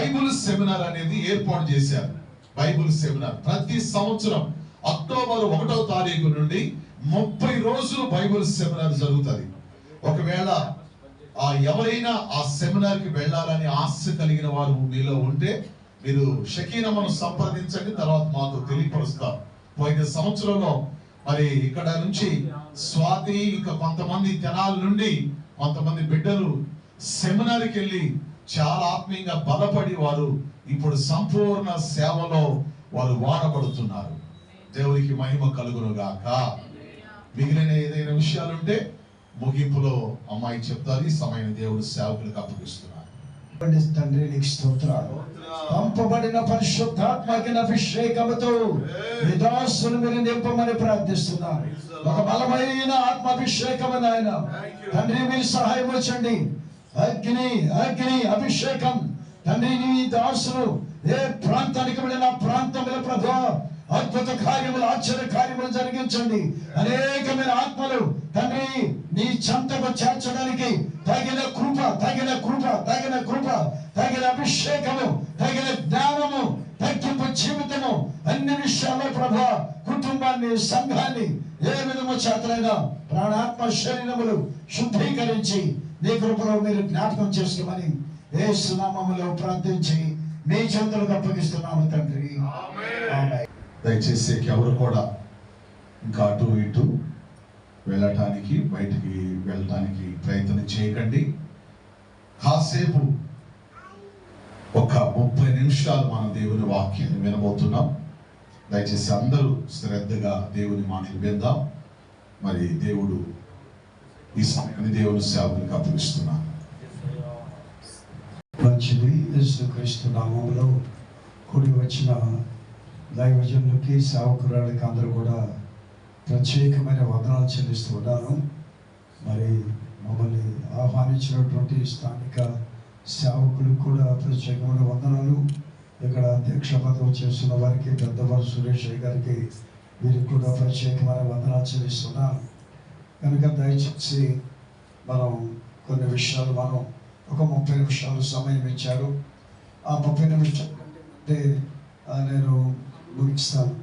Bible seminar అనేది ఏర్పాటు చేశారు. బైబుల్ సెమినార్ ప్రతి సంవత్సరం అక్టోబర్ 1వ తారీఖు నుండి 30 రోజులు బైబుల్ సెమినార్ జరుగుతుంది. ఒకవేళ ఎవరైనా ఆ సెమినార్ కి వెళ్ళాలని ఆశ కలిగిన వారు మీలో ఉంటే మీరు షకీనమ్మను సంప్రదించండి, తర్వాత మాతో తెలియపరుస్తారు. పోయిన సంవత్సరంలో మరి ఇక్కడ నుంచి స్వాతి ఇంకా కొంతమంది తెనాల నుండి కొంతమంది బిడ్డలు సెమినార్కి వెళ్ళి చాలా ఆత్మీయంగా బలపడి వారు ఇప్పుడు సంపూర్ణ సేవలో వారు వాడబడుతున్నారు. దేవునికి మహిమ కలుగును గాక. మిగిలిన ఏదైనా విషయాలుంటే ముగింపులో అమ్మాయి చెప్తారు. ఈ సమయం దేవుడు సేవకులకు అప్పగిస్తున్నారు. తండ్రి నీకు స్తోత్రాలు. పంపబడిన పరిశుద్ధాత్మకిన అభిషేకముతో విదాసులు మీరు నింపమని ప్రార్థిస్తున్నారు. ఒక బలమైన ఆత్మాభిషేకము నాయన తండ్రి మీరు సహాయం వచ్చండి. అగ్ని అగ్ని అభిషేకం తండ్రి నీ దాసులు ఏ ప్రాంతానికి వెళ్ళిన ప్రాంతంలో ప్రభా అద్భుత కార్యములు ఆశ్చర్య కార్యములు జరిగించండి. అనేకమైన ఆత్మలు తండ్రి నీ చెంతకు చేర్చడానికి తగిన కృప తగిన కృప తగిన కృప తగిన అభిషేకము తగిన జ్ఞానము తగ్గింపు జీవితము అన్ని విషయాల్లో ప్రభా కుటుంబాన్ని సంఘాన్ని ఏ విధము చేతనైనా ప్రాణాత్మ శరీరములు శుద్ధీకరించి నీ కృపలో మీరు జ్ఞాపకం చేసుకోమని యేసు నామములో ప్రార్థించి మీ చేతులకు అప్పగిస్తున్నాము తండ్రి. ఆమేన్. దయచేసి ఎవరు కూడా ఇంకా అటు ఇటు వెళ్ళటానికి బయటికి వెళ్ళటానికి ప్రయత్నం చేయకండి. కాసేపు ఒక 30 నిమిషాలు మనం దేవుని వాక్యాన్ని వినబోతున్నాం. దయచేసి అందరూ శ్రద్ధగా దేవుని మాటలు విందాం. మరి దేవుడు ఈ సమయాన్ని దేవుని సేవకులకు అప్పగిస్తున్నాను. మంచిది. యేసుక్రీస్తు నామములో కూడి వచ్చిన దైవజనులకి సేవకురాళ్ళకి అందరూ కూడా ప్రత్యేకమైన వందనాలు చెల్లిస్తూ ఉన్నాను. మరి మమ్మల్ని ఆహ్వానించినటువంటి స్థానిక సేవకులకు కూడా ప్రత్యేకమైన వందనాలు. ఇక్కడ అధ్యక్ష పదవి చేస్తున్న వారికి పెద్దవారు సురేష్ గారికి వీరికి కూడా ప్రత్యేకమైన వందనాలు చెల్లిస్తున్నాను. కనుక దయచేసి మనం కొన్ని విషయాలు మనం ఒక 30 నిమిషాలు సమయం ఇచ్చారు. ఆ 30 నిమిషాలు అంటే నేను ముగిస్తాను.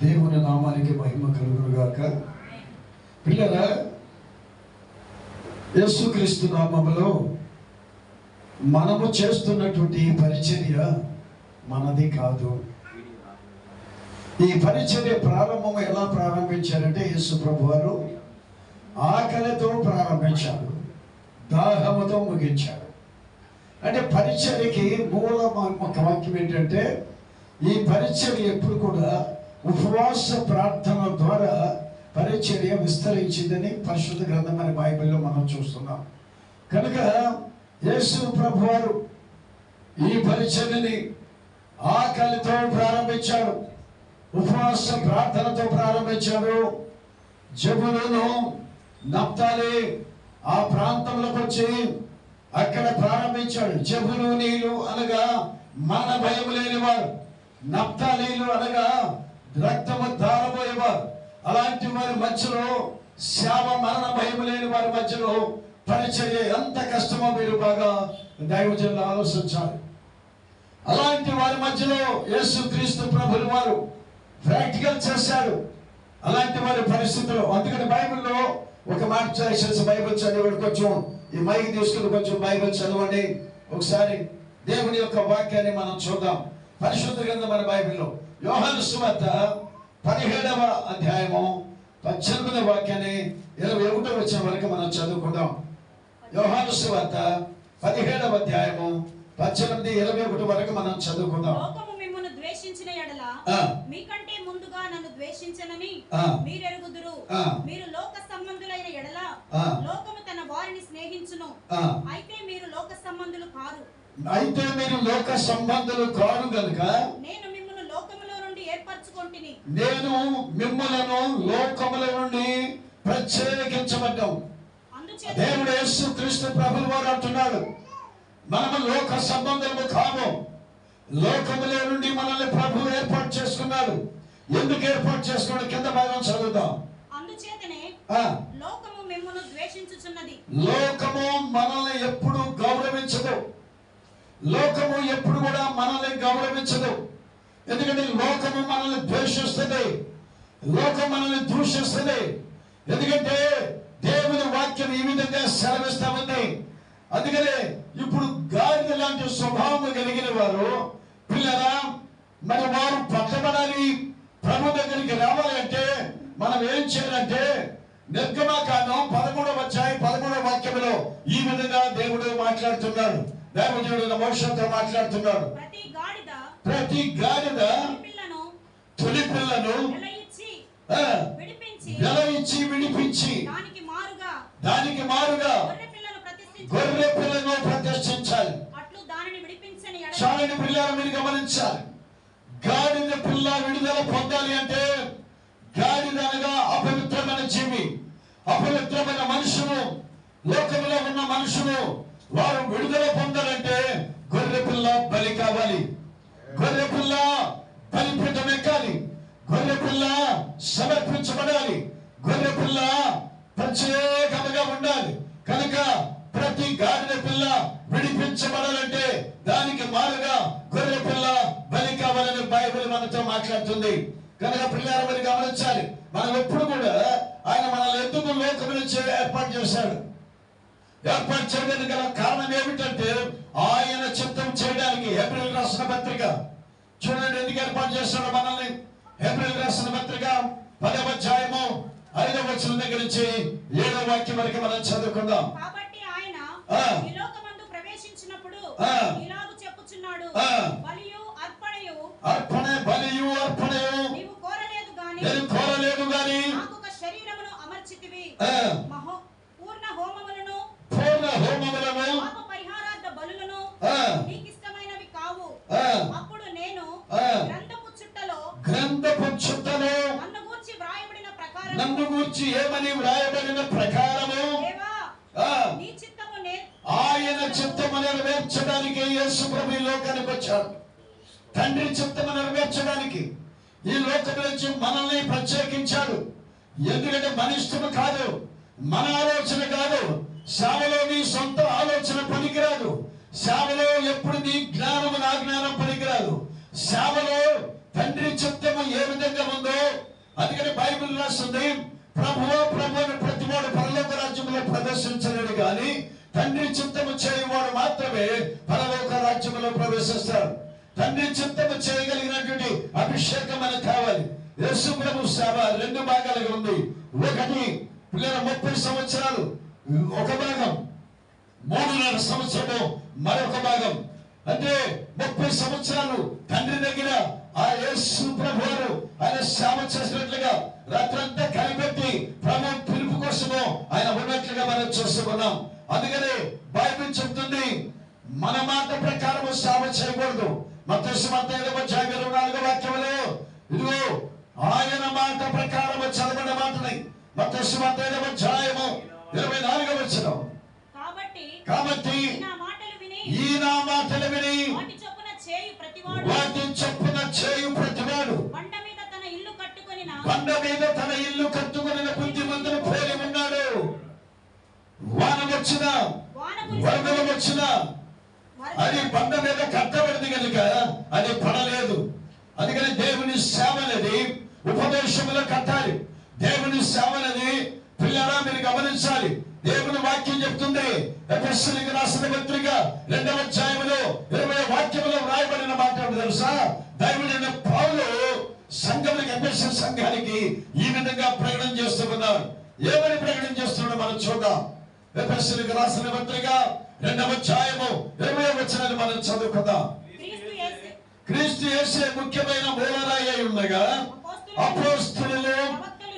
దేవుని నామానికి మహిమ కలుగును గాక. పిల్లరా, యేసుక్రీస్తు నామములో మనము చేస్తున్నటువంటి పరిచర్య మనది కాదు. ఈ పరిచర్య ప్రారంభం ఎలా ప్రారంభించారంటే యేసు ప్రభు వారు ఆకలితో ప్రారంభించారు, దాహముతో ముగించారు. అంటే పరిచర్యకి మూల వాక్యం ఏంటంటే ఈ పరిచర్య ఎప్పుడు కూడా ఉపవాస ప్రార్థన ద్వారా పరిచర్య విస్తరించిందని పరిశుద్ధ గ్రంథం అనే బైబిల్లో మనం చూస్తున్నాం. కనుక యేసు ప్రభు వారు ఈ పరిచర్యని ఆకలితో ప్రారంభించారు, ఉపవాస ప్రార్థనతో ప్రారంభించాడు. జబులును నప్తాలి ఆ ప్రాంతంలోకి వచ్చి అక్కడ ప్రారంభించాడు. జబులూనీలు అనగా మరణ భయం లేని వారు, నప్తాలీలు అనగా రక్తము దారబోయేవారు. అలాంటి వారి మధ్యలో శావ మరణ భయం లేని వారి మధ్యలో పరిచర్య ఎంత కష్టమో మీరు బాగా దైవజనులు ఆలోచించాలి. అలాంటి వారి మధ్యలో యేసుక్రీస్తు ప్రభులు వారు ప్రాక్టికల్ చేశారు అలాంటి వారి పరిస్థితుల్లో. అందుకని బైబిల్లో ఒక మాట చేసేసి బైబిల్ చదివాడు. కొంచెం ఈ మైక్ తీసుకుని కొంచెం బైబిల్ చదవండి. ఒకసారి దేవుని యొక్క వాక్యాన్ని మనం చూద్దాం. పరిశుద్ధ గ్రంథం మన బైబిల్లో యోహాను సువార్త 17వ అధ్యాయము 18వ వాక్యాన్ని 21వ వచనం వరకు మనం చదువుకుందాం. యోహాను సువార్త 17వ అధ్యాయము 18, 21 వరకు మనం చదువుకుందాం. ద్వేషించిన యెడల మీకంటే ముందుగా నన్ను ద్వేషించనని మీరెరుగుదురు. మీరు లోక సంబంధులైన యెడల లోకము తన వారిని స్నేహించును. అయితే మీరు లోక సంబంధులు కారు. అయితే మీరు లోక సంబంధులు కారు గనుక నేను మిమ్మల్ని లోకములో నుండి ఏర్పరచుకొంటిని. నేను మిమ్మలను లోకముల నుండి ప్రత్యేకించబడ్డాం. దేవుడు యేసుక్రీస్తు ప్రభువు వారు అంటున్నాడు, మనము లోక సంబంధులము కాము. లోకములో నుండి మనల్ని ప్రభు ఏర్పాటు చేసుకున్నాడు. ఎందుకు ఏర్పాటు చేసుకున్నాడు? కింద భాగం చదువుతాం. అందుచేతనే లోకము మిమ్మును ద్వేషించుచున్నది. లోకము మనల్ని ఎప్పుడు గౌరవించదు. లోకము ఎప్పుడు కూడా మనల్ని గౌరవించదు. ఎందుకంటే లోకము మనల్ని ద్వేషిస్తుంది, లోకం మనల్ని దూషిస్తుంది. ఎందుకంటే దేవుని వాక్యం ఈ విధంగా సెలవిస్తా ఉంది. అందుకనే ఇప్పుడు గాడిద లాంటి స్వభావం కలిగిన వారు పిల్లరా, మరి వారు పట్టబడాలి, ప్రభు దగ్గరికి రావాలి అంటే మనం ఏం చేయాలంటే నిర్గమకాండం 13వ అధ్యాయం 13వ వాక్యంలో ఈ విధంగా దేవుడు మాట్లాడుతున్నాడు. దేవుడు మోషేతో మాట్లాడుతున్నాడు. ప్రతి గాడిద తొలి పిల్లను వెల ఇచ్చి విడిపించి దానికి మారుగా గొర్రె పిల్లను ప్రతిష్ఠించాలి. చాలని పిల్లలు మీరు గమనించాలి. గాడిద పిల్ల విడుదల పొందాలి అంటే గాడిద అనగా అపవిత్రమైన జీవి, అపవిత్రమైన మనుషులు, లోకంలో ఉన్న మనుషులు వారు విడుదల పొందాలంటే గొర్రె పిల్ల బలి కావాలి. గొర్రె పిల్ల బలిపీఠం ఎక్కాలి. గొర్రె పిల్ల సమర్పించబడాలి. గొర్రె పిల్ల ప్రత్యేకంగా ఉండాలి. కనుక ప్రతి గాడిద పిల్ల విడిపించబడాలంటే దానికి మారుగా గొర్రె పిల్ల బలి కావాలని బైబిల్ మనతో మాట్లాడుతుంది. కనుక పిల్లలు మీరు గమనించాలి. మనం ఎప్పుడు కూడా ఆయన మనల్ని ఎందుకు లోకం నుంచి ఏర్పాటు చేశాడు? ఏర్పాటు చేయడానికి గల కారణం ఏమిటంటే ఆయన చిత్తం చేయడానికి. ఏప్రిల్ రాసిన పత్రిక చూడండి ఎందుకు ఏర్పాటు చేశాడు మనల్ని. ఏప్రిల్ రాసిన పత్రిక 10వ అధ్యాయము 5వ వచనం దగ్గర నుంచి 7వ వాక్యం వరకు మనం చదువుకుందాం. కాబట్టి ఆయన ఈ లోకమందు ప్రవేశించినప్పుడు ఇలాగ చెప్పుచున్నాడు, బలియు అర్పణయు నీవు కోరలేదు గాని నాకు ఒక శరీరమును అమర్చితివి. పూర్ణ హోమములను పాప పరిహారార్థ బలులను నీకు ఇష్టమైనవి కావు. అప్పుడు నేను గ్రంథపు చుట్టలో నన్ను గూర్చి ఏమని వ్రాయబడిన ప్రకారము నీ చిత్తము ఆయన చిత్తము నెరవేర్చడానికి యేసు ప్రభు ఈ లోకానికి వచ్చాడు. తండ్రి చిత్తము నెరవేర్చడానికి ఈ లోకం నుంచి మనల్ని ప్రత్యేకించాడు. ఎందుకంటే మన ఇష్టము కాదు, మన ఆలోచన కాదు. సేవలో నీ సొంత ఆలోచన పనికిరాదు. సేవలో ఎప్పుడు నీ జ్ఞానము నా జ్ఞానం పనికిరాదు. సేవలో తండ్రి చిత్తము ఏ విధంగా ఉందో అందుకని బైబిల్ రాస్తుంది, ప్రభువు ప్రభువుని ప్రతివాడు పరలోక రాజ్యంలో ప్రదర్శించలేడు కానీ తండ్రి చిత్తము చేయవాడు మాత్రమే పరలోక రాజ్యంలో ప్రవేశిస్తాడు. తండ్రి చిత్తము చేయగలిగినటువంటి అభిషేకం మనకు కావాలి. యేసు ప్రభు సేవ 2 భాగాలుగా ఉంది. ఒకటి పిల్లల 30 సంవత్సరాలు ఒక భాగం, 3.5 సంవత్సరము మరొక భాగం. అంటే 30 సంవత్సరాలు తండ్రి దగ్గర ఆ యేసు ప్రభు వారు ఆయన సేవ చేసినట్లుగా రాత్రంతా కనిపెట్టి ప్రభు పిలుపు కోసము ఆయన ఉన్నట్లుగా మనం చూస్తున్నాం. అందుకనే బైబిల్ చెప్తుంది మన మాట ప్రకారం సేవ చేయకూడదు. మత్తయి సువార్త 5వ అధ్యాయం 24వ వాక్యంలో ఇదిగో ఆయన మాట ప్రకారం చదవబడిన మాటని మత్తయి సువార్త 5వ అధ్యాయము 24వ వచనం. కాబట్టి ఈ నా మాటలు విని వాటి చొప్పున చేయు ప్రతివాడు బండ మీద తన ఇల్లు కట్టుకొనిన బుద్ధిమంతుని పోలి ఉన్నాడు. వాన వచ్చిన వరదలు వచ్చిన అది బండ మీద కట్టబడింది కనుక అది పడలేదు. అందుకని దేవుని సేవ అనేది ఉపదేశంలో కట్టాలి. దేవుని సేవ అనేది పిల్లరా మీరు గమనించాలి. దేవుని వాక్యం చెప్తుంది, ఎఫెసీయులకు రాసిన పత్రిక 2వ అధ్యాయంలో 20వ వాక్యంలో వ్రాయబడిన మాట తెలుసా? దైవజనుడైన పౌలు సంఘములకు, ఎఫెసు సంఘానికి ఈ విధంగా ప్రకటన చేస్తున్నారు. ఏమని ప్రకటన చేస్తున్నాడో మనం చూద్దాం. ఎఫెసీయులకు రాసిన పత్రిక 2వ అధ్యాయము 20వ వచనాన్ని మనం చదువుకుందాం. క్రీస్తు యేసే ముఖ్యమైన మూలరాయి అయి ఉండగా అపోస్తలులు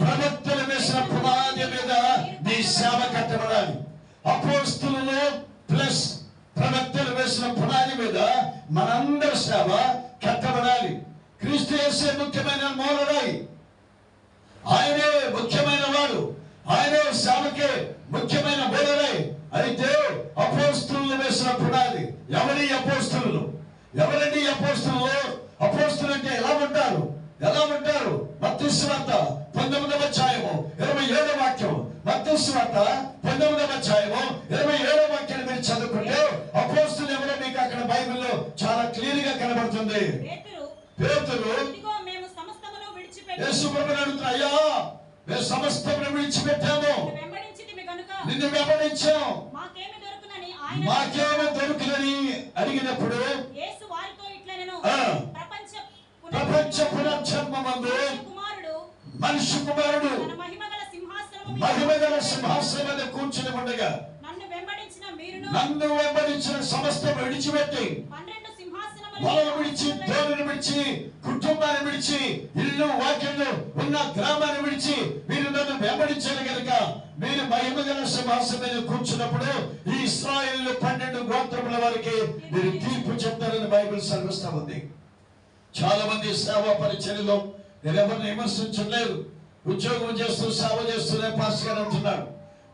ప్రవక్తలు వేసిన పునాది మీద నీ సేవ కట్టబడాలి. అపోస్తలులు ప్లస్ ప్రవక్తలు వేసిన పునాది మీద మనందరి సేవ కట్టబడాలి. క్రీస్తు యేసే ముఖ్యమైన మూలరాయి, ఆయనే ముఖ్యమైన వాడు, ఆయనే సేవకే ముఖ్యమైన మూలరాయి. అయితే అపోస్తలులు వేసిన పునాది. ఎవరి అపోస్తలులు? ఎవరండి అపోస్తలులు? అపోస్తలులు అంటే ఎలా ఉంటారు? మత్తయి సువార్త 19వ అధ్యాయము 27వ వాక్యం. మత్తయి సువార్త 19వ అధ్యాయము 27వ వాక్యాన్ని మీరు చదువుకుంటే అపోస్తలులు ఎవరో మీకు అక్కడ బైబిల్లో చాలా క్లియర్ గా కనబడుతుంది. పేతురు యేసు ప్రభువుని అడుగుతున్నా, అయ్యా మేము సమస్తమును విడిచిపెట్టాము, నిన్ను వెంబడించాం, మాకేమి దొరుకునని అడిగినప్పుడు ప్రపంచ పునర్జన్మమందు మనిషి కుమారుడు మహిమగల సింహాసనం మీద కూర్చుని ఉండగా నన్ను వెంబడించిన సమస్తం విడిచిపెట్టి, పొలం విడిచి, తోలును విడిచి, కుటుంబాన్ని విడిచి, ఇల్లు వాకిళ్ళు ఉన్న గ్రామాన్ని విడిచి మీరు నన్ను వెంబడించారు కనుక మీరు మహిమగల సింహాసనం మీద కూర్చున్నప్పుడు ఈ ఇశ్రాయేలు 12 గోత్రముల వారికి మీరు తీర్పు చెప్తారని బైబిల్ సెలవిస్తా ఉంది. చాలా మంది సేవా పరిచర్యలో నేను ఎవరిని విమర్శించలేదు. ఉద్యోగం చేస్తూ సేవ చేస్తూనే పాస్టర్ గారు అంటున్నారు.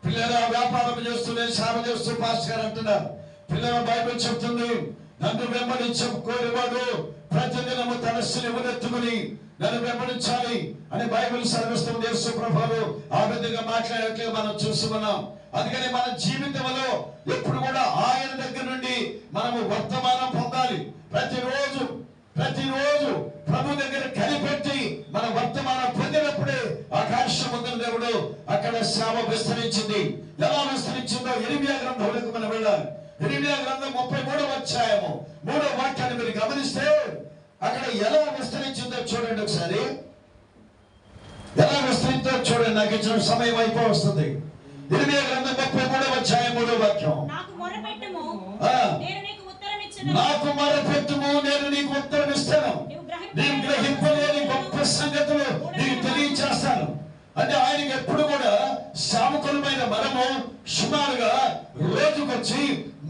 పిల్లల వ్యాపారం చేస్తూనే సేవ చేస్తూ పాస్టర్ గారు అంటున్నారు. పిల్లల బైబిల్ చెప్తుంది, నన్ను వెంబడించ కోరేవాడు ప్రతిదినము తన శిలువనెత్తుకుని నన్ను వెంబడించాలి అని బైబిల్ సెలవిస్తుంది. యేసు ప్రభువు ఆ విధంగా మాట్లాడేట్లుగా మనం చూస్తున్నాం. అందుకని మన జీవితంలో ఎప్పుడు కూడా ఆయన దగ్గర నుండి మనము వర్తమానం పొందాలి. ప్రతిరోజు ప్రభు దగ్గర కనిపెట్టి మన వర్తమానం పొందినప్పుడే ఆకాశమందున దేవుడు అక్కడ సేవ విస్తరించింది. ఎలా విస్తరించిందో ఇర్మియా గ్రంథంలోకి మనం వెళ్ళాలి. ఇర్మియా గ్రంథం 33వ అధ్యాయము 3వ వాక్యాన్ని మీరు గమనిస్తే అక్కడ ఎలా విస్తరించిందో చూడండి. ఒకసారి ఎలా విస్తరించిందో చూడండి. నాకు ఇచ్చిన సమయం అయిపో వస్తుంది. ఇర్మియా గ్రంథం 33వ అధ్యాయం 3వ వాక్యం. నాకు మొరపెట్టుము, నేను నీకు ఉత్తరం ఇస్తాను, నీవు గ్రహింపలేని గొప్ప సంగతులు నీకు తెలియచేస్తాను. అంటే ఆయనకి ఎప్పుడు కూడా సేవకులమైన మనము సుమారుగా రోజుకొచ్చి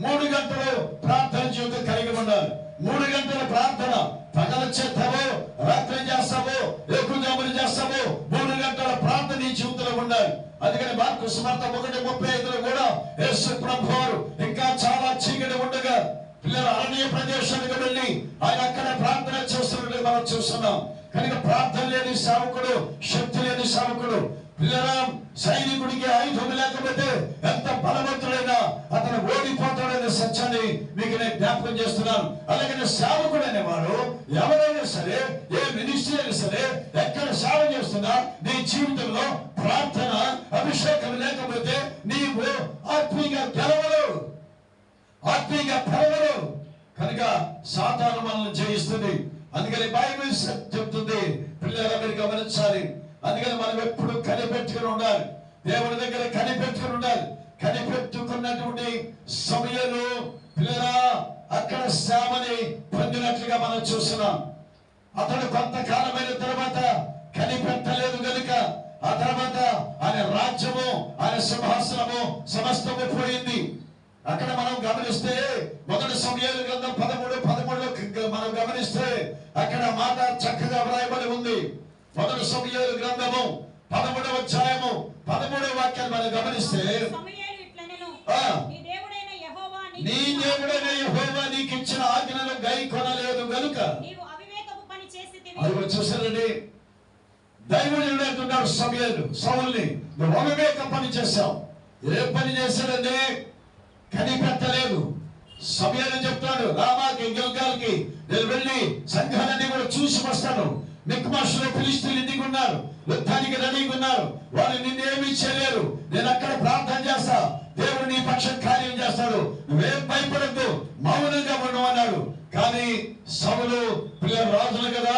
3 గంటలు ప్రార్థన జీవితం కలిగి ఉండాలి. 3 గంటల ప్రార్థన పగల చేస్తావో, రాత్రి చేస్తావో, ఎక్కువజాములు చేస్తావో, 3 గంటల ప్రార్థన ఈ జీవితంలో ఉండాలి. అందుకని మార్కు సువార్త 1:35లో కూడా యేసు ప్రభువారు ఇంకా చాలా చీకటి ఉండగా పిల్లల అరణ్య ప్రదేశానికి వెళ్ళి ఆయన అక్కడ ప్రార్థన చేస్తున్నట్టు మనం చూస్తున్నాం. కనుక ప్రార్థన లేని సేవకుడు, శక్తి లేని సేవకుడు, పిల్లల సైనికుడికి ఆయుధం లేకపోతే ఎంత బలవంతుడైనా అతను ఓడిపోతాడనే సత్యాన్ని మీకు నేను జ్ఞాపకం చేస్తున్నాను. అలాగే సేవకుడు అనేవాడు ఎవరైనా సరే, ఏ మినిస్ట్రీ అయినా సరే, ఎక్కడ సేవ చేస్తున్నా నీ జీవితంలో ప్రార్థన అభిషేకం లేకపోతే నీవు ఆత్మీయంగా గెలవలేవు, ఆత్మీయంగా పెరగలేవు. కనుక సాతాను మనల్ని జయిస్తుంది. అందుకని బైబిల్ చెప్తుంది, పిల్లలు మీరు గమనించాలి. అందుకని మనం ఎప్పుడు కనిపెట్టుకుని ఉండాలి, దేవుని దగ్గర కనిపెట్టుకుని ఉండాలి. కనిపెట్టుకున్నటువంటి సమయంలో పిల్లల అక్కడ సేవని పొందినట్లుగా మనం చూస్తున్నాం. అతడు కొంతకాలమైన తర్వాత కనిపెట్టలేదు కనుక ఆ తర్వాత ఆయన రాజ్యము, ఆయన సింహాసనము సమస్తము పోయింది. అక్కడ మనం గమనిస్తే 1 సమూయేలు గ్రంథం 13:13లో మనం గమనిస్తే అక్కడ మాట చక్కగా వ్రాయబడి ఉంది. 1 సమూయేలు గ్రంథము 13వ అధ్యాయము 13వ వాక్యాన్ని మనం గమనిస్తే, నీ దేవుడైన యెహోవా నీకు ఇచ్చిన ఆజ్ఞలను గైకొనలేదు గనుక. అది చూసారండి, దైవజనుడు అంటున్నాడు సౌలుని, నువ్వు అవివేక పని చేశావు. ఏ పని చేశాడండి? కనిపెట్టలేదు. సమయాన్ని చెప్తాడు, రామాకి గిల్గాల్కి నేను వెళ్ళి సంఘాలన్నీ కూడా చూసి వస్తాను. మిక్మాషులో ఫిలిష్తీయులు ఇంటికి ఉన్నారు, యుద్ధానికి రెడీగా ఉన్నారు, వాళ్ళు నిన్నేమీ చేయలేరు. నేను అక్కడ ప్రార్థన చేస్తా, దేవుడు నీ పక్షం కార్యం చేస్తాడు, నువ్వేం భయపడద్దు, మౌనంగా ఉండవు అన్నాడు. కానీ సౌలు పిల్లలు రాజులు కదా,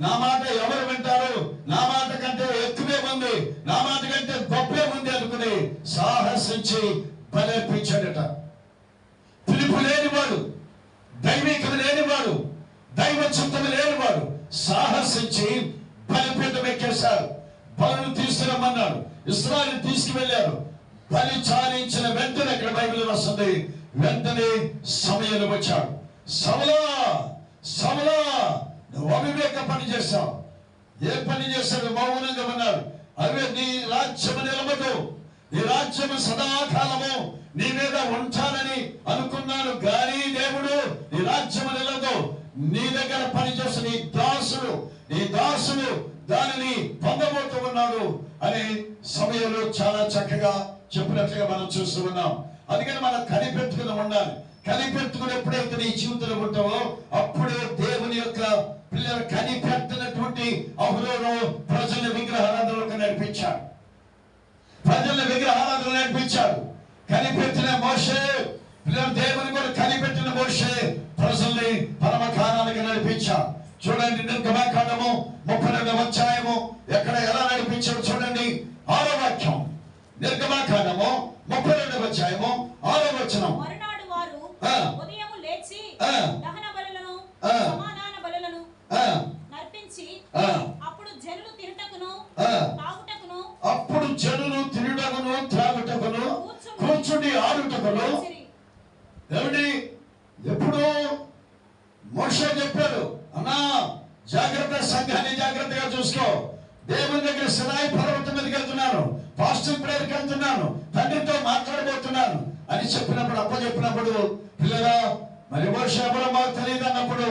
నా మాట ఎవరు వింటారు, నా మాట కంటే ఎక్కువే ఉంది, నా మాట కంటే గొప్పే ఉంది అనుకుని సాహసించి బలర్పించాడట. పిలుపు లేనివాడు, దైవికం లేనివాడు, దైవ చిత్తము లేనివాడు సాహసించి బలిపీఠం ఎక్కేశాడు. బలును తీసుకురమ్మన్నాడు, ఇశ్రాయేలు తీసుకువెళ్ళారు. బలి చాలించిన వెంటనే అక్కడ బైబిల్ వస్తుంది, వెంటనే సమయంలో వచ్చాడు. సౌలా సౌలా, నువ్వు అవివేక పని చేశావు. ఏ పని చేశాడు? మౌనంగా ఉన్నాడు. అవే నీ రాజ్యము నిలబడు, నీ రాజ్యము సదాకాలము నీ మీద ఉంటానని అనుకున్నాను, గాని దేవుడు నీ రాజ్యము నిలదు. నీ దగ్గర పనిచేసి నీ దాసుడు దానిని పొందబోతూ ఉన్నాడు అనే సమయంలో చాలా చక్కగా చెప్పినట్లుగా మనం చూస్తూ ఉన్నాం. అందుకని మనం కనిపెట్టుకుని ఉండాలి. కనిపెట్టుకుని ఎప్పుడైతే నీ జీవితంలో ఉంటావో అప్పుడే దేవుని యొక్క పిల్లలు కనిపెట్టినటువంటి అహరోను ప్రజల విగ్రహారాధనలకు నడిపించాడు. కనిపెట్టిన మోషే పిల్లలు దేవుని కూడా కనిపెట్టిన మోషే ప్రజల్ని పరమకాలానికి నడిపించాడు. చూడండి, నిర్గమకాండము 32వ అధ్యాయము ఎక్కడ ఎలా నడిపించాడు చూడండి. 6వ వాక్యం, నిర్గమకాండము 32వ అధ్యాయము 6వ వచనం. మరునాడు వారు ఉదయము లేచి దహన బలులను సమాధాన బలులను నర్పించి అప్పుడు జనులు తినుటకును త్రాగుటకును కూర్చుండి ఆడుటకును. ఏమిటి? ఎప్పుడు మోషే చెప్పాడు, అన్నా జాగ్రత్త, సంఘాన్ని జాగ్రత్తగా చూసుకో. దేవుని దగ్గర సినాయి పర్వతం మీదకి వెళ్తున్నాను, ఫాస్టింగ్ ప్రేయర్కి వెళ్తున్నాను, తండ్రితో మాట్లాడబోతున్నాను అని చెప్పినప్పుడు పిల్లరా, మరి మోషే ఎవరో మాకు తెలియదు అన్నప్పుడు,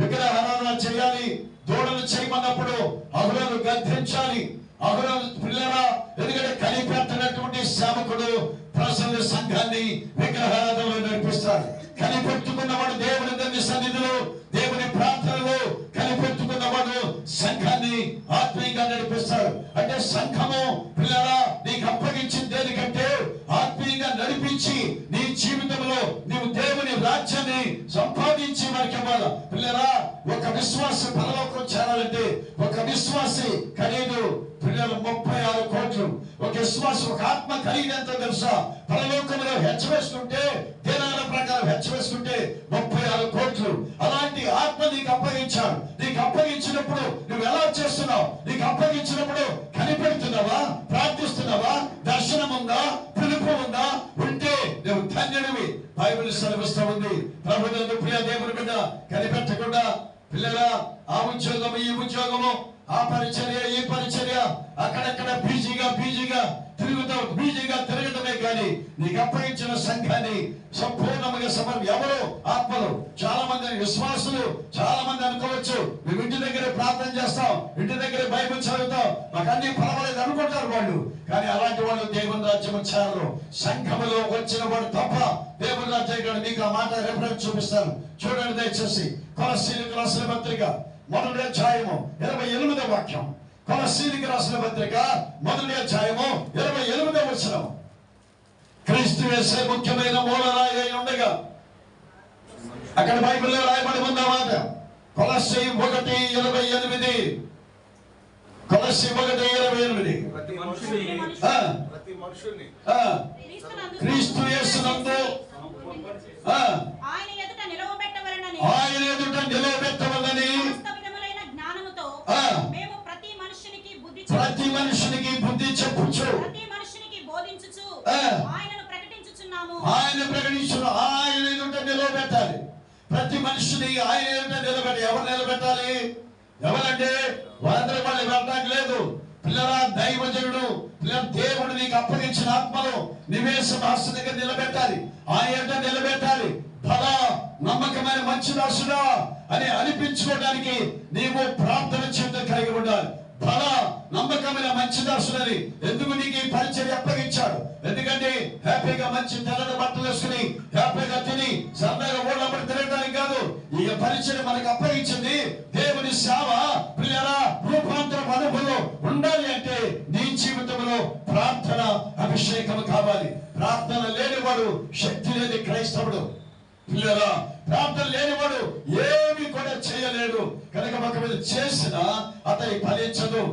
విగ్రహారాధన చేయాలి, దూడలు చేయమన్నప్పుడు అహరోను గద్దించాలి. అహరోను పిల్లరా, ఎందుకంటే కనిపెట్టినటువంటి సేవకుడు ప్రజల సంఘాన్ని విగ్రహారాధనలో నడిపిస్తాడు. కనిపెట్టుకున్నవాడు దేవుని సన్నిధిలో, దేవుని ప్రార్థనలో కనిపెట్టుకున్నవాడు సంఘాన్ని ఆత్మీయంగా నడిపిస్తాడు. అంటే సంఘము పిల్లరా నీకు అప్పగించింది దేనికంటే ఆత్మీయంగా నడిపించి నీ జీవితంలో నీవు దేవుని రాజ్యాన్ని సంపాదించి మనకి ఇవ్వాలి. పిల్లరా, ఒక విశ్వాసి పరలోకం చేరాలంటే ఒక విశ్వాసి ఖరీదు పిల్లలు 36 కోట్లు. ఒక విశ్వాసి, ఒక ఆత్మ ఖరీదు ఎంత తెలుసా? పరలోకంలో హెచ్చవేసుకుంటే, దినాల ప్రకారం హెచ్చవేసుకుంటే 36 కోట్లు. అలాంటి ఆత్మ నీకు అప్పగించాడు. నీకు అప్పగించినప్పుడు నువ్వు ఎలా చేస్తున్నావు? నీకు అప్పగించినప్పుడు కనిపెడుతున్నావా? ప్రార్థిస్తున్నావా? దర్శనం ఉందా? పిలుపు ఉందా? ఉంటే నువ్వు ధన్యుడివి. బైబిల్ సెలవిస్తూ ఉంది. ప్రభువునందు ప్రియ దేవుని బిడ్డ, కనిపెట్టకుండా పిల్లల ఆ ఉద్యోగము, ఈ ఉద్యోగము, ఆ పరిచర్య, ఈ పరిచర్య, అక్కడక్కడ బీజీగా తిరగడమే కానీ నీకు అప్పగించిన సంఘాన్ని సంపూర్ణంగా ఎవరు ఆత్మలు. చాలా మంది విశ్వాసులు చాలా మంది అనుకోవచ్చు, మేము ఇంటి దగ్గర ప్రార్థన చేస్తాం, ఇంటి దగ్గర బైబిల్ చదువుతాం, మాకు అన్ని పర్వాలేదు అనుకుంటారు వాళ్ళు. కానీ అలాంటి వాళ్ళు దేవుని రాజ్యం చేరరు. సంఘములో వచ్చిన వాడు తప్ప దేవుని రాజ్యం. మీకు ఆ మాట రెఫరెన్స్ చూపిస్తాను, చూడండి దయచేసి. కొలస్సీయులకు రాసిన పత్రిక 1వ అధ్యాయము 28వ వాక్యం. కొలస్సీయులకు రాసిన పత్రిక 1వ అధ్యాయము 28వ వచనం. క్రీస్తు యేసే ముఖ్యమైన మూలరాయి అయి ఉండగా, అక్కడ బైబిల్లో రాయబడి ఉన్న మాట కొలస్సీ 1:28. కొలస్సీ 1:28. క్రీస్తు యేసునందు ఆయన ఎదుట నిలవబెట్టవలెనని జ్ఞానముతో మేము ప్రతి మనుషునికి బుద్ధి చెప్పుచు, ప్రతి మనుషునికి బోధించుచు ఆయనను ప్రకటించుచున్నాము. ఆయన ఎదుట నిలవబెట్టాలి. ప్రతి మనిషిని ఆయన ఎదుట నిలబెట్టి. ఎవరు నిలబెట్టాలి? ఎవరంటే వారందరూ వాళ్ళు వెళ్ళడానికి లేదు. పిల్లరా, దైవజనుడు, దేవుడు నీకు అప్పగించిన ఆత్మలో నివేశం ఆస్తి దగ్గర నిలబెట్టాలి. ఆయన నిలబెట్టాలి. ఫలా నమ్మకమైన మంచి దాసుడా అని అనిపించుకోవడానికి నీవు ప్రార్థన జీవితం కలిగి ఉండాలి. ఫలా నమ్మకమైన మంచి దాసుడని ఎందుకు నీకు ఈ పరిచర్య అప్పగించాడు? ఎందుకంటే హ్యాపీగా మంచి తెల్లని బట్టలు వేసుకుని హ్యాపీగా తిని సరదాగా ఓడబడి తిరగడానికి కాదు. ఈ పరిచర్య మనకు అప్పగించింది దేవుని సేవ. పిల్లరా, రూపాంతరం అనుభవం ఉండాలి అంటే నీ జీవితంలో ప్రార్థన అభిషేకం కావాలి. ప్రార్థన లేనివాడు శక్తి లేని క్రైస్తవుడు. పిల్లరా, ప్రార్థన లేనివాడు ఏమి కూడా చేయలేడు. కనుక ఒకవేళ చేసినా అతని ఫలించదు,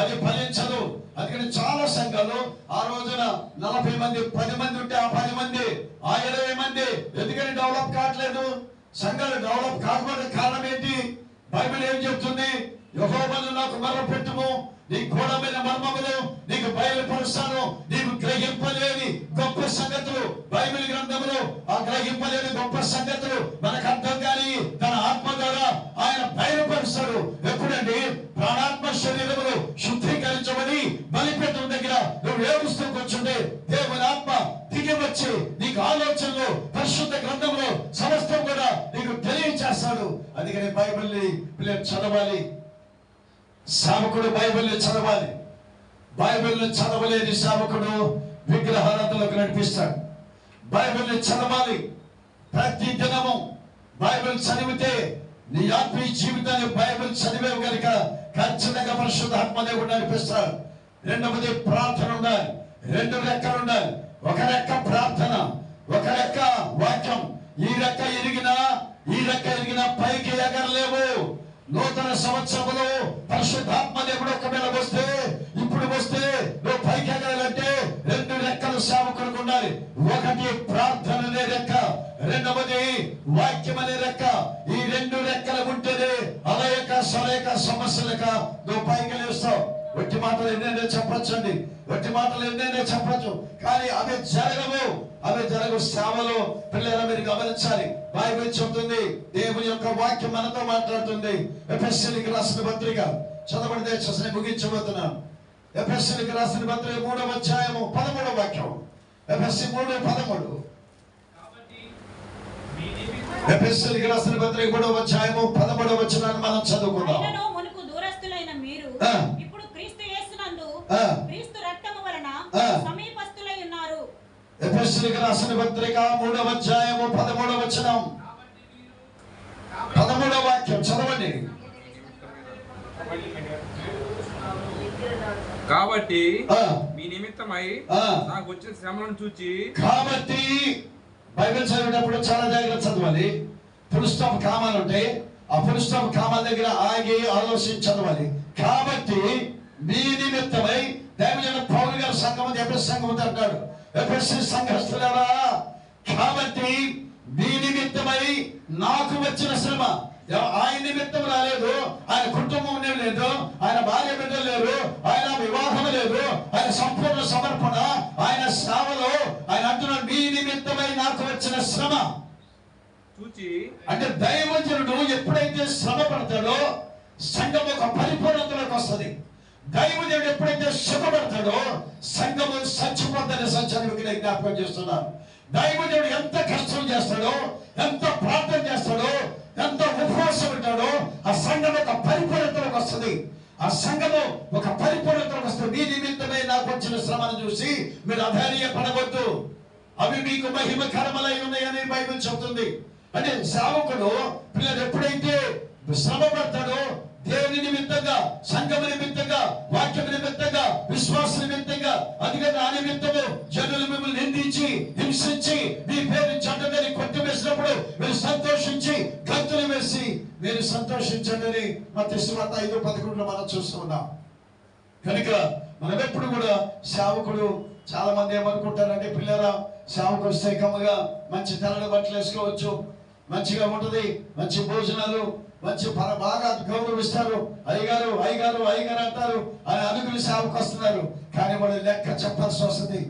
అది ఫలించదు. అందుకని చాలా సంఘాలు ఆ రోజున 40 మంది 10 మంది ఉంటే ఆ 10 మంది ఆ 20 మంది ఎందుకని డెవలప్ కావట్లేదు? సంఘాలు డెవలప్ కాకపోవడానికి కారణం ఏంటి? బైబిల్ ఏం చెప్తుంది? యెహోవాను నాకు మొర్రపెట్టుము, నీ గూఢమైన మర్మములు నీకు బయలుపరుస్తాను. నీకు గ్రహింపలేని గొప్ప సంగతులు బైబిల్ గ్రంథంలో, ఆ గ్రహింపలేని గొప్ప సంగతులు మనకు అర్థం కాని తన ఆత్మ ద్వారా ఆయన బయలుపరుస్తాడు. ఎప్పుడండి? ప్రాణాత్మ శరీరములు శుద్ధీకరించమని బలిపీఠం దగ్గర నువ్వు ఏడుస్తూ కూర్చుంటే పిల్లలు చదవాలి. సేవకుడు బైబిల్ని చదవాలి. బైబిల్ని చదవలేని సేవకుడు విగ్రహారాధనలోకి నడిపిస్తాడు. బైబిల్ని చదవాలి. ప్రతి దినము బైబిల్ చదివితే నీ ఆత్మీయ జీవితాన్ని బైబిల్ చదివే కనుక ఖచ్చితంగా పరిశుద్ధాత్మ దేవుడు నడిపిస్తాడు. రెండవది ప్రార్థన ఉండాలి. 2 రెక్కలు ఉండాలి. ఒక రెక్క ప్రార్థన, ఒక రెక్క వాక్యం. ఈ రెక్క ఎరిగినా పైకి ఎగరలేవు. నూతన సంవత్సరంలో పరిశుద్ధాత్మ దేవుడు ఒకవేళ ఇప్పుడు వస్తే నువ్వు పైకి ఎగరాలంటే 2 రెక్కలు సేవకులకు ఉండాలి. ఒకటి ప్రార్థన అనే రెక్క, రెండవది వాక్యం అనే రెక్క. ఈ 2 రెక్కలు ఉంటేనే అలయక సలయక సమస్యలక నువ్వు పైకి లేస్తావు. వట్టి మాటలు ఎన్నైనా చెప్పచ్చండి, వట్టి మాటలు ఎన్నైనా చెప్పచ్చు, కానీ అవి జరగవు. సేవలో పిల్లలు మీరు గమనించాలి. బైబిల్ చెబుతుంది, దేవుని యొక్క వాక్యం మనతో మాట్లాడుతుంది. ఎఫెసీయులకు రాసిన పత్రిక చదవండి, దయచేసి ముగించబోతున్నాను. ఎఫెసీయులకు రాసిన పత్రిక 3వ అధ్యాయము 13వ వాక్యం. ఎఫెసీ 3:13. ఎఫెసీయులకు రాసిన పత్రిక 3వ అధ్యాయము 13వ వచనాన్ని మనం చదువుకుందాం. క్రీస్తు రక్తము వలన సమీపస్తులై ఉన్నారు. ఎఫెసీయులకు రాసిన పత్రిక 3వ అధ్యాయము 13వ వచనం, 13వ వాక్యం చదవండి. కాబట్టి మీ నిమిత్తమై నాకు వచ్చిన శ్రమలను చూచి. కాబట్టి బైబిల్ చదివేటప్పుడు చాలా జాగ్రత్త చదవాలి. ఫుల్ స్టాప్ కామాలు ఉంటాయి. ఆ ఫుల్ స్టాప్ కామాల దగ్గర ఆగి ఆలోచించి చదవాలి. కాబట్టి మీ నిమిత్తమై దైవజనుడు పౌలు గారు సంఘం ఎఫెసీ సంఘం అంటాడు. ఎఫెసీ సంఘస్థులారా, కాబట్టి మీ నిమిత్తమై నాకు వచ్చిన శ్రమ. ఆయన నిమిత్తం రాలేదు, ఆయన కుటుంబం లేదు, ఆయన భార్య బిడ్డలు లేరు, ఆయన వివాహం లేదు, ఆయన సంపూర్ణ సమర్పణ, ఆయన సేవలో ఆయన అంటున్నాడు మీ నిమిత్తమై నాకు వచ్చిన శ్రమ చూచి. అంటే దైవజనుడు ఎప్పుడైతే శ్రమ పడతాడో సంఘం ఒక పరిపూర్ణతలోకి వస్తుంది. దైవజనుడు ఎప్పుడైతే సుఖపడతాడో సంఘము చచ్చిపోతాడని సత్యాన్ని జ్ఞాపకం చేస్తున్నారు. దైవజనుడు ఎంత కష్టం చేస్తాడో, ఎంత ప్రార్థన చేస్తాడో, ఎంత ఉపవాసం ఉంటాడో ఆ సంఘం ఒక పరిపూర్ణతలోకి వస్తుంది. ఆ సంఘము ఒక పరిపూర్ణతలోకి వస్తుంది. మీ నిమిత్తమే నాకు వచ్చిన శ్రమను చూసి మీరు అధైర్యపడవద్దు, అవి మీకు మహిమకరములై ఉన్నాయని బైబిల్ చెబుతుంది. అంటే సేవకుడు పిల్లలు ఎప్పుడైతే శ్రమ పడతాడో దేవుని నిమిత్తంగా, సంఘం నిమిత్తంగా, వాక్యం నిమిత్తంగా, విశ్వాస నిమిత్తంగా, అందుకే నా నిమిత్తము జనులు మిమ్మల్ని నిందించి హింసించి మీ పేరు చెడ్డదని కొట్టివేసినప్పుడు మీరు సంతోషించి గంతులు వేసి మీరు సంతోషించండి అని మత్తయి సువార్త 5:11 మనం చూస్తున్నాం. కనుక మనం ఎప్పుడు కూడా సేవకుడు, చాలా మంది ఏమనుకుంటారంటే పిల్లరా సేవకు వస్తే కమ్మగా మంచి తెల్లటి బట్టలు వేసుకోవచ్చు, మంచిగా ఉంటది, మంచి భోజనాలు, మంచి బాగా గౌరవిస్తారు, అయ్యగారు అంటారు అని అనుకుని సేవకు వస్తున్నారు. కానీ వాళ్ళు లెక్క చెప్పాల్సి వస్తుంది.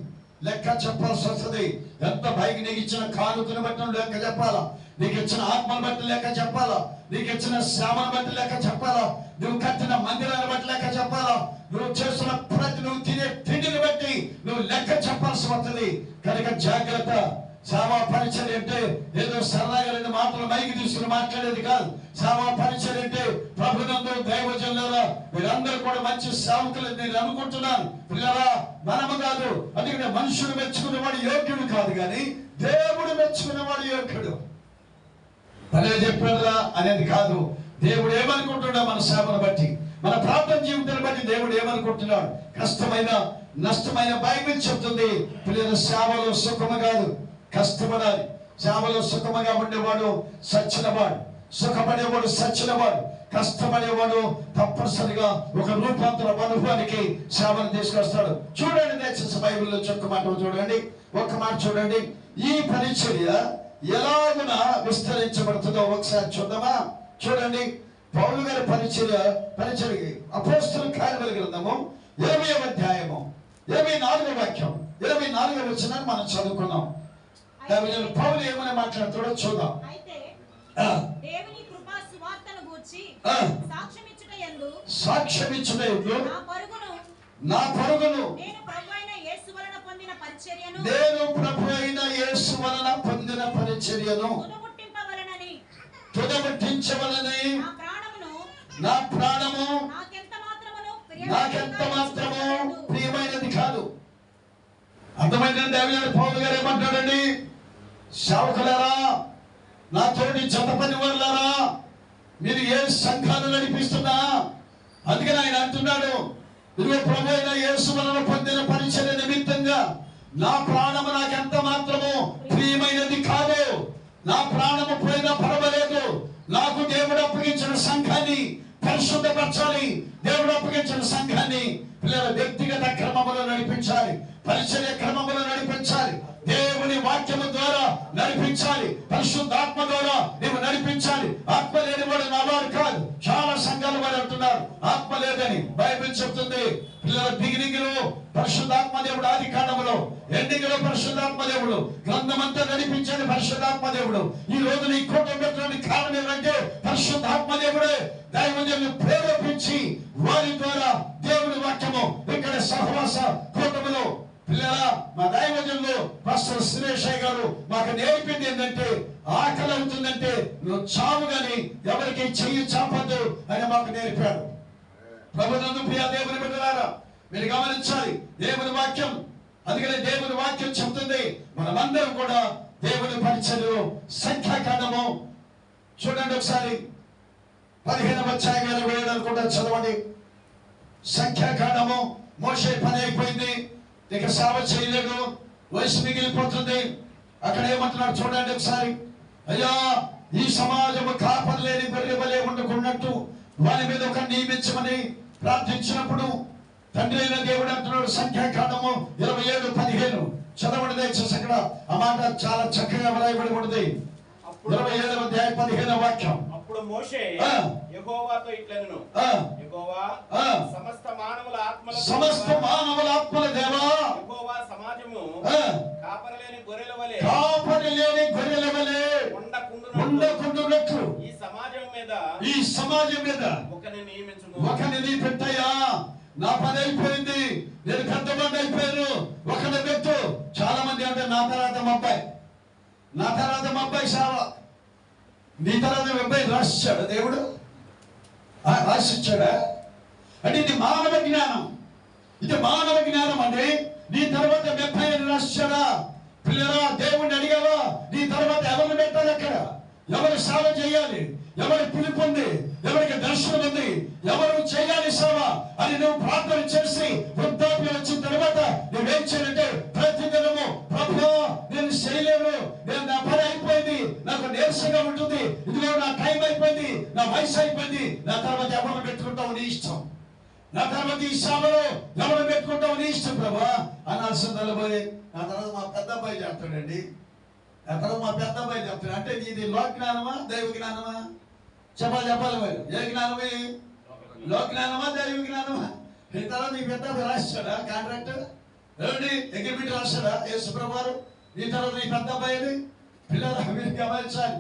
ఎంత పైకి నీకు ఇచ్చిన కానుకను బట్టి లెక్క చెప్పాలా, నీకు ఇచ్చిన ఆత్మను బట్టి లెక్క చెప్పాలా, నీకు ఇచ్చిన శ్రమను బట్టి లెక్క చెప్పాలా, నువ్వు కట్టిన మందిరాన్ని బట్టి లెక్క చెప్పాలా, నువ్వు చేస్తున్న నువ్వు తినే తిండిని బట్టి నువ్వు లెక్క చెప్పాల్సి వస్తుంది. కనుక జాగ్రత్త. సేవా పరిచర్య అంటే ఏదో సరదాగా 2 మాటలు మైకి తీసుకుని మాట్లాడేది కాదు. సేవా పరిచర్య అంటే ప్రభునందు దైవజనులారా మీరందరూ కూడా మంచి సేవకులు నేను అనుకుంటున్నాను. పిల్లరా మనము కాదు, అందుకనే మనుషుడు మెచ్చుకునేవాడు యోగ్యుడు కాదు, కానీ దేవుడు మెచ్చుకునేవాడు యోగ్యుడు. పనే చెప్పారా అనేది కాదు. దేవుడు ఏమనుకుంటున్నాడు మన సేవను బట్టి, మన ప్రార్థన జీవితాన్ని బట్టి దేవుడు ఏమనుకుంటున్నాడు. కష్టమైన నష్టమైన బైబిల్ చెప్తుంది పిల్లల సేవలో సుఖము కాదు, కష్టపడాలి. సేవలో సుఖముగా ఉండేవాడు సచ్చినవాడు, సుఖపడేవాడు సచ్చినవాడు, కష్టపడేవాడు తప్పనిసరిగా ఒక రూపాంతర అనుభవానికి సేవను తీసుకొస్తాడు. చూడండి దయచేసి బైబిల్లో ఒక్క మాట చూడండి. ఈ పరిచర్య ఎలాగున విస్తరించబడుతుందో ఒకసారి చూద్దామా? చూడండి, పౌలు గారి పరిచర్య అపోస్తలుల కార్యముల గ్రంథము 20వ అధ్యాయము 24వ వాక్యం 24వ వచనాన్ని మనం చదువుకున్నాం. పౌలు ఏమని మాట్లాడుతాడో చూద్దాం. అయితే దేవుని కృపా సువార్తను గూర్చి సాక్ష్యమిచ్చుటయందు నా పరుగును నేను ప్రభువైన యేసు వలన పొందిన పరిచర్యను తుదముట్టించవలనని నా ప్రాణము నాకెంత మాత్రము ప్రియమైనది కాదు. అర్థమైందండి? దేవయాని పౌలు గారు ఏమంటాడండి? సేవకులారా, నా తోటి జత పని వాళ్ళారా, మీరు ఏ సంఘాలు నడిపిస్తున్నా, అందుకని ఆయన అంటున్నాడు, ఇదిగో ప్రభు అయిన యేసు వలన పొందిన పరిచర్య నిమిత్తంగా నా ప్రాణము నాకెంత మాత్రము ప్రియమైనది కాదు. నా ప్రాణము పోయినా పర్వాలేదు, నాకు దేవుడు అప్పగించిన సంఘాన్ని పరిశుద్ధపరచాలి, దేవుడు అప్పగించిన సంఘాన్ని పిల్లల వ్యక్తిగత క్రమములో నడిపించాలి, పరిచర్య క్రమములో నడిపించాలి, దేవుని వాక్యము ద్వారా నడిపించాలి, పరిశుద్ధాత్మ ద్వారా నీవు నడిపించాలి. ఆత్మ లేని వాడు నావాడు కాదు. చాలా సంఘాలు వారు అంటున్నారు ఆత్మ లేదని. బైబిల్ చెప్తుంది పిల్లల బిగినింగ్లో పరిశుద్ధాత్మ దేవుడు, ఆది కాండములో ఎండింగ్లో పరిశుద్ధాత్మ దేవుడు, గ్రంథమంతా నడిపించేది పరిశుద్ధాత్మ దేవుడు. ఈ రోజు నీ కూటమి పెట్టడానికి కారణం ఏమంటే పరిశుద్ధాత్మ దేవుడే దైవజనులు ప్రేరేపించి వారి ద్వారా దేవుని వాక్యము ఇక్కడ సహవాస కూటమిలో పిల్లల మా దైవజనులు పాస్టర్ సురేష్ గారు మాకు నేర్పింది ఏంటంటే, ఆకలి అవుతుందంటే నువ్వు చావు గాని ఎవరికి చెయ్యి చాపద్దు అని మాకు నేర్పాడు. ప్రభునందు ప్రియ దేవుని బిడ్డలారా, మీరు గమనించాలి దేవుని వాక్యం. అందుకని దేవుని వాక్యం చెప్తుంది మనమందరం కూడా దేవుని పరిచర్యలో సంఖ్యాకాండము చూడండి ఒకసారి 15వ అధ్యాయం 27 అనుకుంటా చదవండి. సంఖ్యాకాండము. మోషే పని అయిపోయింది, ఇక సేవ చేయలేడు, వయసు మిగిలిపోతుంది. అక్కడ ఏమంటున్నాడు చూడండి ఒకసారి. అయ్యా, ఈ సమాజము కాపరి లేని గొర్రె వలె ఉండకున్నట్టు వారి మీద ఒక నియమించమని ప్రార్థించినప్పుడు తండ్రి అయిన దేవుడు అంటున్నాడు. సంఖ్యాకాండము 27:15 చదవండి దయచేసి. అక్కడ ఆ మాట చాలా చక్కగా వ్రాయబడి ఉన్నది. 27వ అధ్యాయం 15వ వాక్యం. అప్పుడు మోషే యెహోవాతో ఇట్లనెను, యెహోవా సమస్త మానవుల ఆత్మల దేవా, యెహోవా సమాజము కాపరిలేని గొర్రెల వలె ఉండకుండునట్లు ఈ సమాజం మీద ఒకరిని పెట్టయ్యా. నా పని అయిపోయింది, నేను పెద్దమంది అయిపోయాను, ఒకరిని పెట్టు. చాలా మంది అంటే నా తర్వాత మా అబ్బాయి సేవ, నీ తర్వాత మీ అబ్బాయి రాసిచ్చాడు దేవుడు, రాసిచ్చాడా అంటే ఇది మానవ జ్ఞానం. ఇది మానవ జ్ఞానం అండి. నీ తర్వాత మీ అబ్బాయిని రాసిచ్చాడా? పిల్లరా, దేవుడిని అడిగావా నీ తర్వాత ఎవరిని పెట్టాలి, అక్కడ ఎవరు సేవ చేయాలి, ఎవరి పిలుపు ఉంది, ఎవరికి దర్శనం ఉంది, ఎవరు చేయాలి సేవ అని నువ్వు ప్రార్థన చేసి వృద్ధాప్యం వచ్చిన తర్వాత నువ్వేం చేయాలంటే ప్రతి దినము ప్రభువా నేను చేయలేను, నేను నా పని అయిపోయింది, నాకు నీరసంగా ఉంటుంది, ఇదిగో నా టైం అయిపోయింది, నా వయసు అయిపోయింది, నా తర్వాత ఎవరిని పెట్టుకుంటావు నీ ఇష్టం, నా తర్వాత ఈ సేవలో ఎవరు పెట్టుకుంటావు నీ ఇష్టం ప్రభా అనాల్సిందని పోయి నా తర్వాత మా పెద్ద అబ్బాయి చెప్తాడండి. ఆ తర్వాత మా పెద్ద అబ్బాయి చెప్తాడు. అంటే నీది లోక జ్ఞానమా దైవ జ్ఞానమా? చెప్పాలి మరి. ఏ జ్ఞానమే? లోక జ్ఞానమా దైవ జ్ఞానమా? ఈ తర్వాత నీ పెద్ద అబ్బాయి రాశాడా కాంట్రాక్ట్? ఏమిటి అగ్రిమెంట్ రాశాడా యేసుప్రభువారు? నీ తర్వాత నీ పెద్ద అబ్బాయి పిల్లలు మీరు గమనించాలి.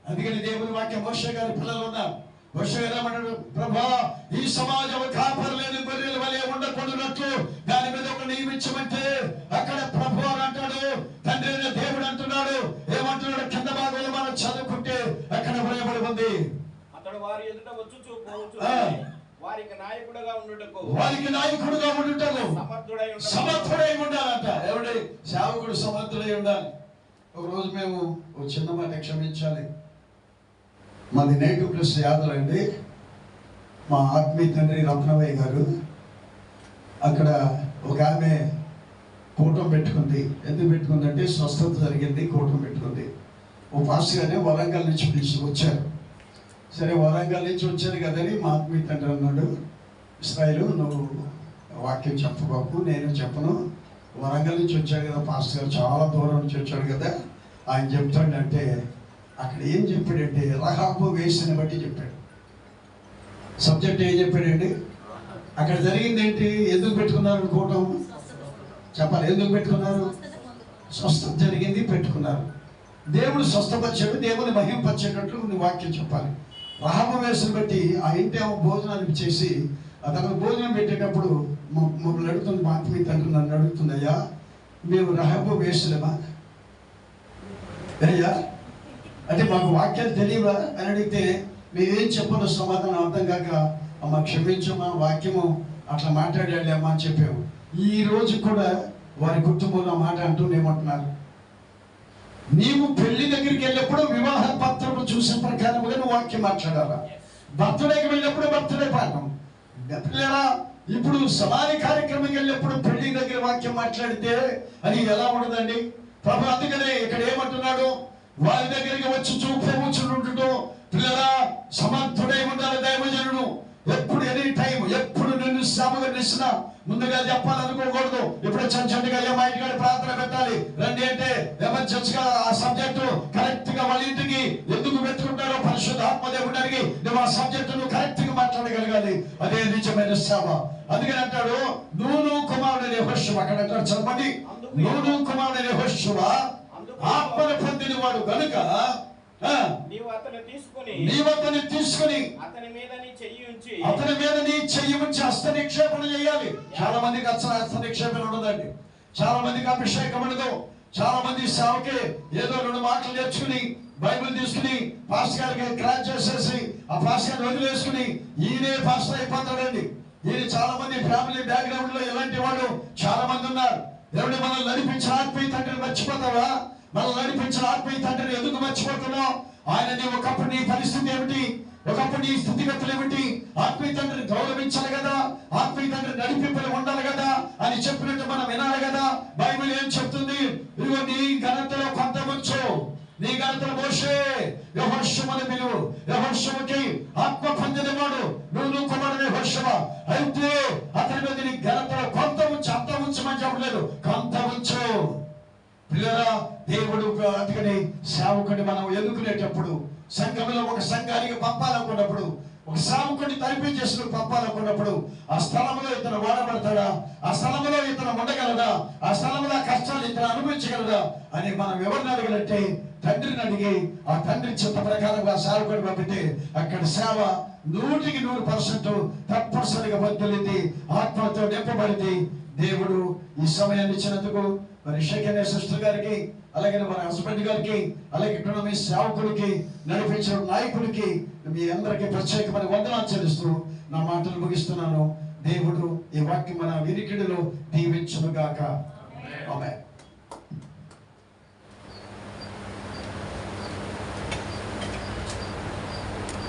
అందుకని దేవుని వాక్యం మోషే గారి పిల్లలు ఉన్నారు. మోషే గారు ఏమన్నాడు? ప్రభా ఈ సమాజం కాపరలేని గొర్రెల వలె ఉండకూడనట్లు దాని మీద ఒక నియమించమంటే అక్కడ ప్రభు అని అంటాడు. తండ్రి అయిన దేవుడు అంటున్నాడు. ఏమంటున్నాడు? కింద భాగంలో మనం చదువుకుంటే అక్కడ వ్రాయబడి ఉంది, అతడు వారి ఎదుట వచ్చుచు వారికి నాయకుడుగా ఉండుటకు సమర్థుడై ఉండాలంట. ఎవడి సేవకుడు సమర్థుడై ఉండాలి. ఒక రోజు మేము ఒక చిన్న మాట క్షమించాలి. మాది నేటివ్ ప్లస్ యాదవ్ అండి. మా ఆత్మీయ తండ్రి రత్నవయ్య గారు అక్కడ ఒక ఆమె కూటం పెట్టుకుంది. ఎందుకు పెట్టుకుందంటే స్వస్థత జరిగింది, కూటం పెట్టుకుంది. ఓ పాస్టర్ గానే వరంగల్ నుంచి పిలిచి వచ్చారు. సరే వరంగల్ నుంచి వచ్చారు కదని మా ఆత్మీయ తండ్రి అన్నాడు, ఇస్రాయిలు నువ్వు వాక్యం చెప్పబాకు, నేను చెప్పను, వరంగల్ నుంచి వచ్చాడు కదా పాస్టర్ గారు, చాలా దూరం నుంచి వచ్చాడు కదా, ఆయన చెప్తాడంటే అక్కడ ఏం చెప్పాడంటే రహాబు వేసిని బట్టి చెప్పాడు. సబ్జెక్ట్ ఏం చెప్పాడండి? అక్కడ జరిగింది ఏంటి? ఎందుకు పెట్టుకున్నారు కూటం? చెప్పాలి. ఎందుకు పెట్టుకున్నారు? స్వస్థత జరిగింది, పెట్టుకున్నారు. దేవుడు స్వస్థపరిచాడు, దేవుని మహింపరిచేటట్లు నువ్వు వాక్యం చెప్పాలి. రహాబు వేసిని బట్టి ఆ ఇంటి భోజనాలు చేసి అతను భోజనం పెట్టేటప్పుడు మమ్మల్ని అడుగుతుంది, మా ఆత్మీయ తండ్రి నన్ను అడుగుతుంది, అయ్యా మేము రహాబు వేసులేమా అయ్యా అంటే మాకు వాక్యాలు తెలియవా అని అడిగితే మేమేం చెప్పను సమాధానం అర్థం కాక అమ్మ క్షమించమ్మా, వాక్యము అట్లా మాట్లాడాలి అమ్మా అని చెప్పాము. ఈ రోజు కూడా వారి కుటుంబంలో మాట అంటూనేమంటున్నారు, నీవు పెళ్లి దగ్గరికి వెళ్ళినప్పుడు వివాహ పత్రము చూసిన ప్రకారముగా నువ్వు వాక్యం మాట్లాడాలా, బర్త్డేకి వెళ్ళినప్పుడు బర్త్డే పాఠం పిల్లరా. ఇప్పుడు సమాధి కార్యక్రమం వెళ్ళినప్పుడు పెళ్లి దగ్గర వాక్యం మాట్లాడితే అది ఎలా ఉండదండి ప్రభు? అందుకనే ఇక్కడ ఏమంటున్నాడు, వారి దగ్గరికి వచ్చి చూపుచుంటు పిల్లరా సమర్థుడై ఉండాలి దైవజనుడు. ఎప్పుడు ఎనీ టైం ఎప్పుడు నిన్ను శ్రమగా నిలిచిన ముందుగా చెప్పాలనుకోకూడదు. ఇప్పుడు చంచండిగా మా ఇంటికాడ ప్రార్థన పెట్టాలి రండి అంటే ఎమర్జెన్సీ గా ఆ సబ్జెక్టు కరెక్ట్ గా వాళ్ళ ఇంటికి ఎందుకు పెట్టుకుంటారో పరిశుద్ధాత్మ దేవుడు అడిగి నువ్వు ఆ సబ్జెక్టును కరెక్ట్ గా మాట్లాడగలగాలి. అదే నిజమైన శ్రమ. అందుకని అంటాడు నూను కుమారుడు యెహోషువ. అక్కడ అంటాడు చదవండి, నూను కుమారుడు యెహోషువ ఆత్మను పొందిన వాడు గనుక నీవు అతన్ని తీసుకొని అతని మీద నీ చెయ్యి ఉంచి హస్త నిక్షేపణ చేయాలి. చాలా మందికి అసలు హస్త నిక్షేపణ ఉండదండి. చాలా మందికి అభిషేకం ఉండదు. చాలా మంది సేవకి ఏదో 2 మాటలు నేర్చుకుని బైబిల్ తీసుకుని పాస్టర్ గారికి క్రాచ్ చేసేసి ఆ పాస్టర్ గారిని వదిలేసుకుని ఈయనే పాస్టర్ అయిపోతాడండి. ఈయన చాలా మంది ఫ్యామిలీ బ్యాక్గ్రౌండ్ లో ఇలాంటి వాళ్ళు చాలా మంది ఉన్నారు. ఎవరి మనల్ని నడిపించిన ఆత్మీయ తండ్రిని మర్చిపోతావా? మనల్ని నడిపించిన ఆత్మీయ తండ్రిని ఎందుకు మర్చిపోతున్నావు? ఆయన నీ ఒకప్పుడు నీ పరిస్థితి ఏమిటి, ఒకప్పుడు నీ స్థితిగతులు ఏమిటి? ఆత్మీయ తండ్రిని గౌరవించాలి కదా, ఆత్మీయ తండ్రి నడిపింపులు ఉండాలి కదా అని చెప్పినట్టు మనం వినాలి కదా. బైబిల్ ఏం చెప్తుంది? ఇదిగో నీ ఘనతలో కొంత ఉంచు, నీ ఘనతలు మోషే యెహోషువను పిలువు. యెహోషువకి ఆత్మ పొందినవాడు నూను కుమారుడు యెహోషువ. అయితే అతని మీద నీ ఘనతలో కొంత ఉంచు, అంత ఉంచమని చెప్పలేదు, కొంత ఉంచు. పిల్లరా దేవుడు అందుకని సేవకుని మనం ఎన్నుకునేటప్పుడు సంఘంలో ఒక సంఘానికి పంపాలనుకున్నప్పుడు, ఒక సేవకుని తరిపి చేసిన పంపాలనుకున్నప్పుడు ఆ స్థలంలో ఇతను వాడబడతాడా, ఆ స్థలంలో ఇతను ఉండగలడా, ఆ స్థలంలో కష్టాలు ఇతను అనుభవించగలడా అని మనం ఎవరిని అడగాలంటే తండ్రిని అడిగి ఆ తండ్రి చిత్త ప్రకారంగా సేవకుని పంపితే అక్కడ సేవ 100% తప్పనిసరిగా బదిలింది, ఆత్మతో నింపబడింది. దేవుడు ఈ సమయాన్ని ఇచ్చినందుకు మరి షేకనే సిస్టర్ గారికి, అలాగే మన హస్బెండ్ గారికి, అలాగే ఇక్కడ మీ సేవకుడికి, నడిపించిన నాయకుడికి మీ అందరికీ ప్రత్యేకమైన వందనాలు చెల్లిస్తూ నా మాటలు ముగిస్తున్నాను. దేవుడు ఈ వాక్యం మన వినికిడిలో దీవించును గాక. ఆమేన్.